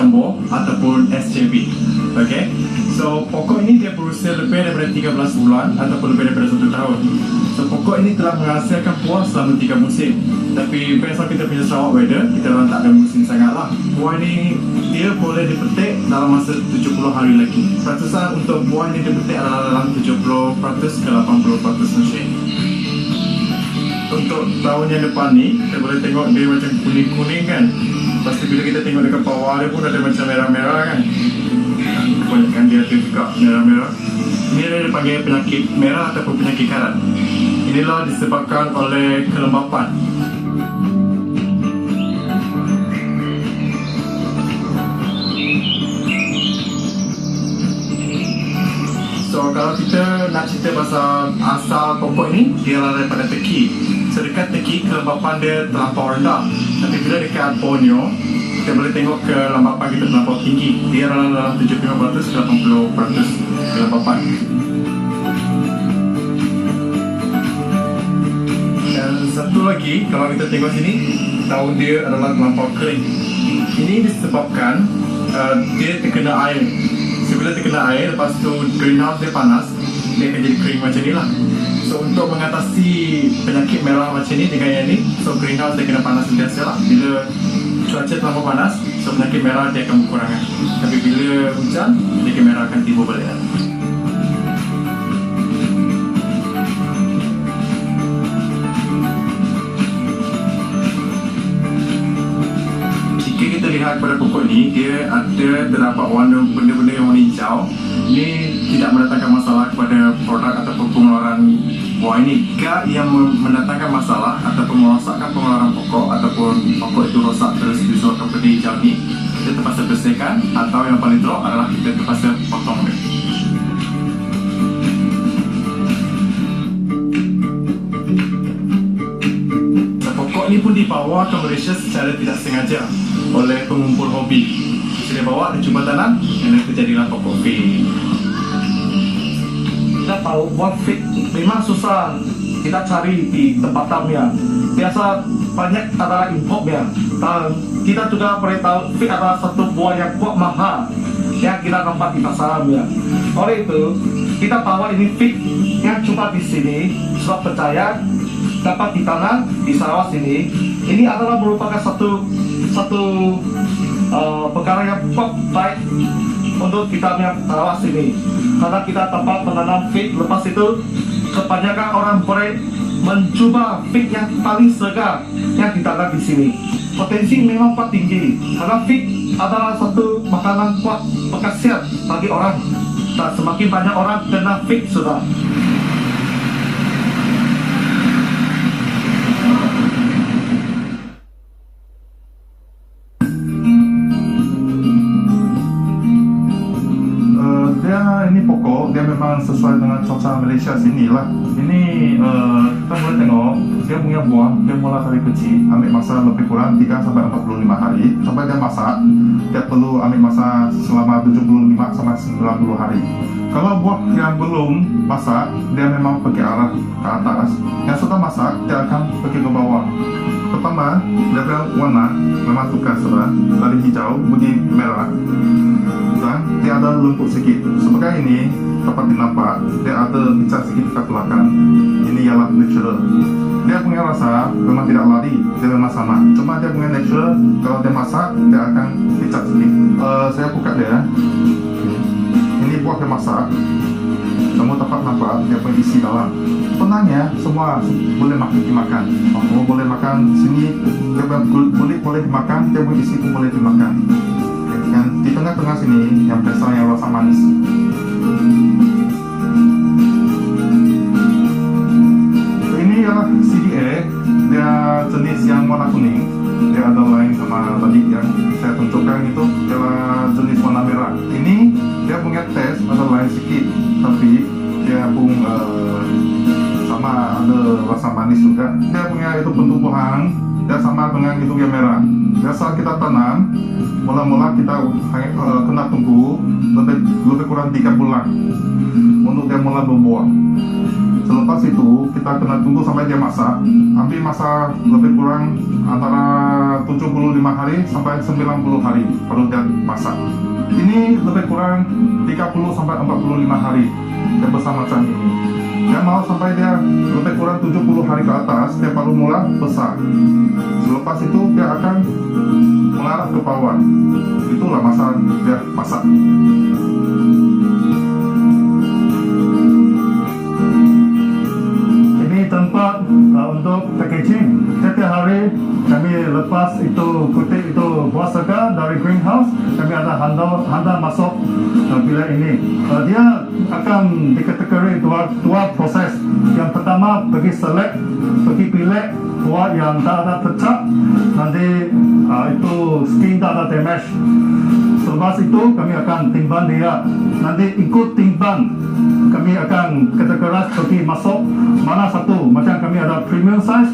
jumbo ataupun SJB. Okay, so pokok ini dia berusia lebih daripada 13 bulan ataupun lebih daripada 1 tahun. So pokok ini telah menghasilkan buah selama 3 musim. Tapi based on kita punya Sarawak weather, kita orang tak ada musim sangat lah. Buah ini dia boleh dipetik dalam masa 70 hari lagi. Peratusan untuk buah ini dipetik adalah dalam 70% ke 80% musim. Untuk tahun yang depan ni, kita boleh tengok dia macam kuning-kuning kan. Pasti bila kita tengok dekat bawah dia pun ada macam merah-merah kan. Kebanyakan dia ada juga merah-merah. Ini dia dipanggil penyakit merah ataupun penyakit karat. Inilah disebabkan oleh kelembapan. So kalau kita nak cerita pasal asal pokok ini, dia adalah daripada Turki. So dekat Turki, kelembapan dia terlampau rendah. Tapi bila dekat Borneo, kita boleh tengok kelembapan kita terlampau tinggi. Dia adalah dalam 75% ke 80% kelembapan. Dan satu lagi, kalau kita tengok sini, daun dia adalah terlampau kering. Ini disebabkan dia terkena air. Bila terkena air, lepas tu greenhouse dia panas, dia akan jadi kering macam ni lah. So untuk mengatasi penyakit merah macam ni dengan yang ni, so greenhouse dia kena panas sentiasa lah. Bila cuaca terlalu panas, so penyakit merah dia akan berkurangan. Tapi bila hujan, penyakit merah akan timbul balik lah. Jika kita lihat pada pokok ni, dia ada terdapat warna benda-benda yang warna hijau. Ini tidak mendatangkan masalah kepada produk ataupun pengeluaran buah ini. Jika yang mendatangkan masalah ataupun merosakkan pengeluaran pokok ataupun pokok itu rosak terus disebabkan benda hijau ni, kita terpaksa bersihkan, atau yang paling teruk adalah kita terpaksa potong dia. Pokok ni pun dibawa ke Malaysia secara tidak sengaja oleh pengumpul hobi. Dia bawa di jumpa tanam, dan terjadilah pokok fig. Kita tahu buah fig memang susah kita cari di tempatan ya. Biasa banyak adalah import ya. Dan kita juga boleh tahu fig adalah satu buah yang kuat mahal yang kita dapat di pasaran ya. Oleh itu kita bawa ini fig yang cuma di sini sebab percaya dapat ditanam di Sarawak sini. Ini adalah merupakan satu perkara yang baik untuk kita punya Sarawak sini, karena kita tempat menanam fig. Lepas itu kebanyakan orang boleh mencoba fig yang paling segar yang ditanam di sini. Potensi memang kuat tinggi karena fig adalah satu makanan kuat berkhasiat bagi orang, dan semakin banyak orang kena fig sudah. Ini pokok dia memang sesuai dengan cuaca Malaysia sini lah. Ini kita boleh tengok dia punya buah, dia mula dari kecil, ambil masa lebih kurang 3 sampai 45 hari sampai dia masak. Dia perlu ambil masa selama 75 sampai 90 hari. Kalau buah yang belum masak, dia memang pergi arah ke atas. Yang sudah masak, dia akan pergi ke bawah. Pertama, dia punya warna memang tukar sudah dari hijau menjadi merah. Dan dia ada lembut sedikit. Sebagai ini dapat dinampak dia ada pecah sedikit ke belakang. Ini ialah natural. Dia punya rasa memang tidak lari, dia memang sama. Cuma dia punya natural, kalau dia masak dia akan pecah sedikit. Saya buka dia. Ini buah dia masak. Kamu dapat nampak dia punya isi dalam. Tenangnya semua boleh dimakan. Kamu boleh makan sini, dia kulit boleh dimakan, dia punya isi pun boleh dimakan. Yang di tengah-tengah sini yang biasa yang rasa manis. Ini adalah CDA, dia jenis yang warna kuning. Dia ada lain sama tadi yang saya tunjukkan itu, dia jenis warna merah. Ini dia punya tes ada lain sedikit, tapi dia pun sama ada rasa manis juga. Dia punya itu pentumbuhan dia sama dengan itu yang merah. Biasa kita tanam, mula-mula kita kena tunggu lebih kurang 3 bulan untuk dia mulai berbuah. Selepas itu kita kena tunggu sampai dia masak. Ambil masa lebih kurang antara 75 hari sampai 90 hari baru dia masak. Ini lebih kurang 30 sampai 45 hari dia besar macam ini. Dia mau sampai dia lebih kurang 70 hari ke atas dia baru mula besar. Selepas itu dia akan mengarah ke bawah. Itulah masa dia masak. Ini tempat untuk packaging. Setiap hari kami lepas itu kutip itu buah segar dari greenhouse, kami ada hantar masuk bilik ini. Dia akan dikategori dua proses. Yang pertama pergi select, pergi pilih buah yang tak ada pecah, nanti itu skin tak ada damage. Selepas itu kami akan timbang dia. Nanti ikut timbang kami akan kategorize pergi masuk mana satu. Macam kami ada premium size,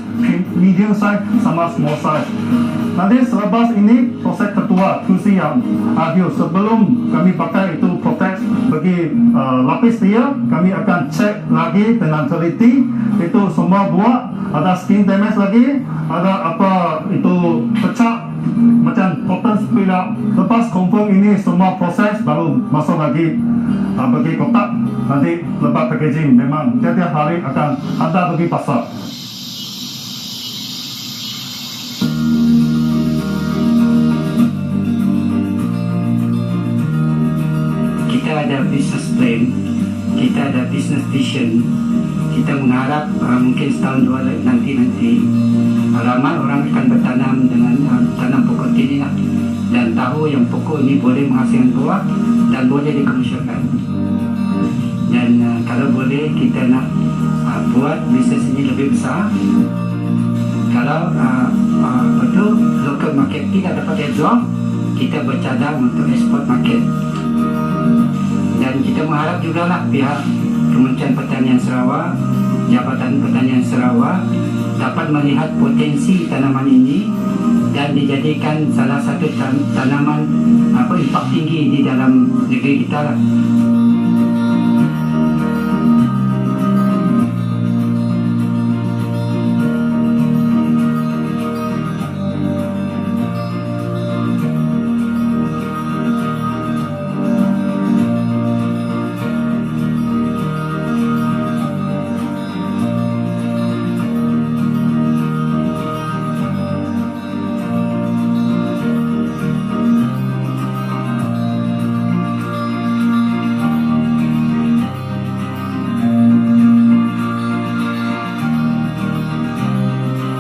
medium size sama small size. Nanti selepas ini proses kedua QC yang akhir sebelum kami pakai itu protect bagi lapis dia, kami akan cek lagi dengan teliti itu semua buah ada skin damage lagi, ada apa itu pecah macam cotton spill out. Lepas confirm ini semua proses baru masuk lagi bagi kotak. Nanti lepas packaging memang tiap-tiap hari akan hantar pergi pasar. Kita ada business plan, kita ada business vision. Kita mengharap mungkin setahun dua nanti ramai orang akan bertanam dengan tanam pokok ini lah, dan tahu yang pokok ini boleh menghasilkan buah dan boleh dikomersialkan. Dan kalau boleh kita nak buat bisnes ini lebih besar. Kalau betul local market tidak dapat absorb, kita bercadang untuk export market. Dan kita mengharap juga lah pihak Kementerian Pertanian Sarawak, Jabatan Pertanian Sarawak dapat melihat potensi tanaman ini dan dijadikan salah satu tanaman impak tinggi di dalam negeri kita lah.